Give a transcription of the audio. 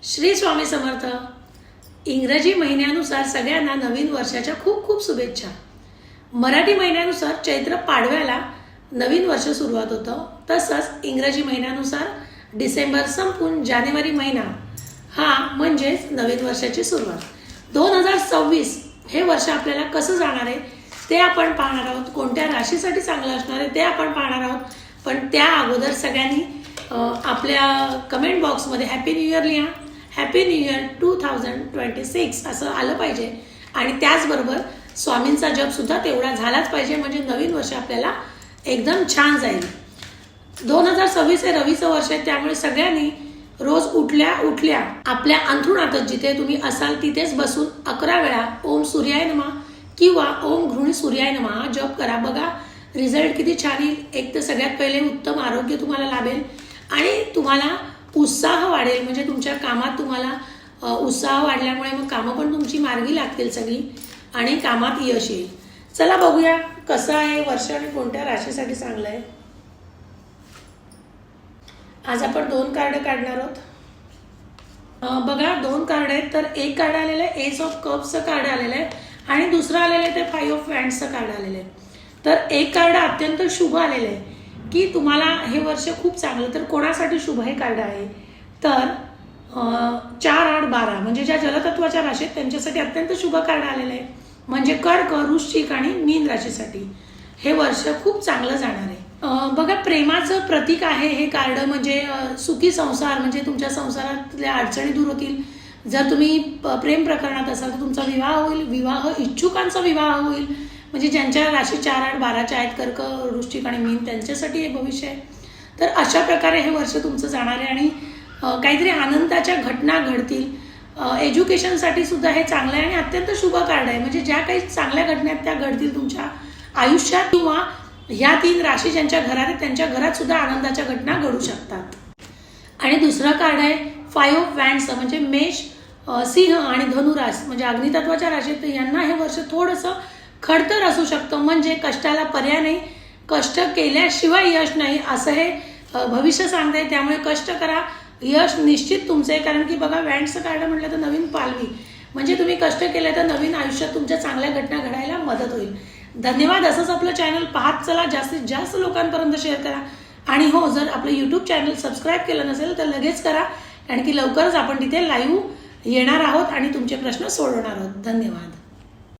श्री स्वामी समर्थ. इंग्रजी महिन्यानुसार सगळ्यांना नवीन वर्षाच्या खूप खूप शुभेच्छा. मराठी महिन्यानुसार चैत्र पाडव्याला नवीन वर्ष सुरुवात होतं. तसंच इंग्रजी महिन्यानुसार डिसेंबर संपून जानेवारी महिना हा म्हणजेच नवीन वर्षाची सुरुवात. 2026 हे वर्ष आपल्याला कसं जाणार आहे ते आपण पाहणार आहोत. कोणत्या राशीसाठी चांगलं असणार आहे ते आपण पाहणार आहोत. पण त्या अगोदर सगळ्यांनी आपल्या कमेंट बॉक्समध्ये हॅपी न्यू इयर लिहा. हॅपी न्यू इयर 2026 असं आलं पाहिजे. आणि त्याचबरोबर स्वामींचा जपसुद्धा तेवढा झालाच पाहिजे, म्हणजे नवीन वर्ष आपल्याला एकदम छान जाईल. 2026 हे रवीचं वर्ष आहे, त्यामुळे सगळ्यांनी रोज उठल्या उठल्या आपल्या अंथरुणातच जिथे तुम्ही असाल तिथेच बसून 11 वेळा ओम सूर्याय नमः किंवा ओम घृणी सूर्याय नमः हा जप करा. बघा रिझल्ट किती छान येईल. एक तर सगळ्यात पहिले उत्तम आरोग्य तुम्हाला लाभेल आणि तुम्हाला उत्साह वाढेल. म्हणजे तुमच्या कामात तुम्हाला उत्साह वाढल्यामुळे मग कामं पण तुमची मार्गी लागतील सगळी आणि कामात यश येईल. चला बघूया कसं आहे वर्ष आणि कोणत्या राशीसाठी चांगलं आहे. आज आपण 2 कार्ड काढणार आहोत. बघा 2 कार्ड आहेत. तर एक कार्ड आलेलं आहे एस ऑफ कप्सचं कार्ड आलेलं आहे आणि दुसरं आलेलं आहे ते 5 ऑफ वँड्सचं कार्ड आलेलं आहे. तर एक कार्ड अत्यंत शुभ आलेलं आहे की तुम्हाला हे वर्ष खूप चांगलं. तर कोणासाठी शुभ हे कार्ड आहे तर 4, 8, 12 म्हणजे ज्या जलतत्वाच्या राशीत त्यांच्यासाठी अत्यंत शुभ कार्ड आलेलं आहे. म्हणजे कर्क, वृश्चिक आणि मीन राशीसाठी हे वर्ष खूप चांगलं जाणार आहे. बघा प्रेमाचं प्रतीक आहे हे कार्ड. म्हणजे सुखी संसार, म्हणजे तुमच्या संसारातल्या अडचणी दूर होतील. जर तुम्ही प्रेम प्रकरणात असाल तर तुमचा विवाह होईल. विवाह इच्छुकांचा विवाह होईल. म्हणजे ज्यांच्या राशी 4, 8, 12 आहेत कर्क, वृश्चिक आणि मीन त्यांच्यासाठी हे भविष्य आहे. तर अशा प्रकारे हे वर्ष तुमचं जाणार आहे आणि काहीतरी आनंदाच्या घटना घडतील. एज्युकेशनसाठी सुद्धा हे चांगलं आहे आणि अत्यंत शुभ कार्ड आहे. म्हणजे ज्या काही चांगल्या घटना त्या घडतील तुमच्या आयुष्यात किंवा ह्या 3 राशी ज्यांच्या घरात आहेत त्यांच्या घरात सुद्धा आनंदाच्या घटना घडू शकतात. आणि दुसरं कार्ड आहे 5 ऑफ वँड्स म्हणजे मेष, सिंह आणि धनुरास म्हणजे अग्नितत्वाच्या राशीत यांना हे वर्ष थोडंसं खडतर असू शकतं. म्हणजे कष्टाला पर्याय नाही, कष्ट केल्याशिवाय यश नाही असं हे भविष्य सांगते. त्यामुळे कष्ट करा, यश निश्चित तुमचं आहे. कारण की बघा वँड्सचं कार्ड म्हटलं तर नवीन पालवी, म्हणजे तुम्ही कष्ट केले तर नवीन आयुष्यात तुमच्या चांगल्या घटना घडायला मदत होईल. धन्यवाद. असंच आपलं चॅनल पाहत चला, जास्तीत जास्त लोकांपर्यंत शेअर करा. आणि हो, जर आपलं यूट्यूब चॅनल सबस्क्राईब केलं नसेल तर लगेच करा, कारण की लवकरच आपण तिथे लाईव्ह येणार आहोत आणि तुमचे प्रश्न सोडवणार आहोत. धन्यवाद.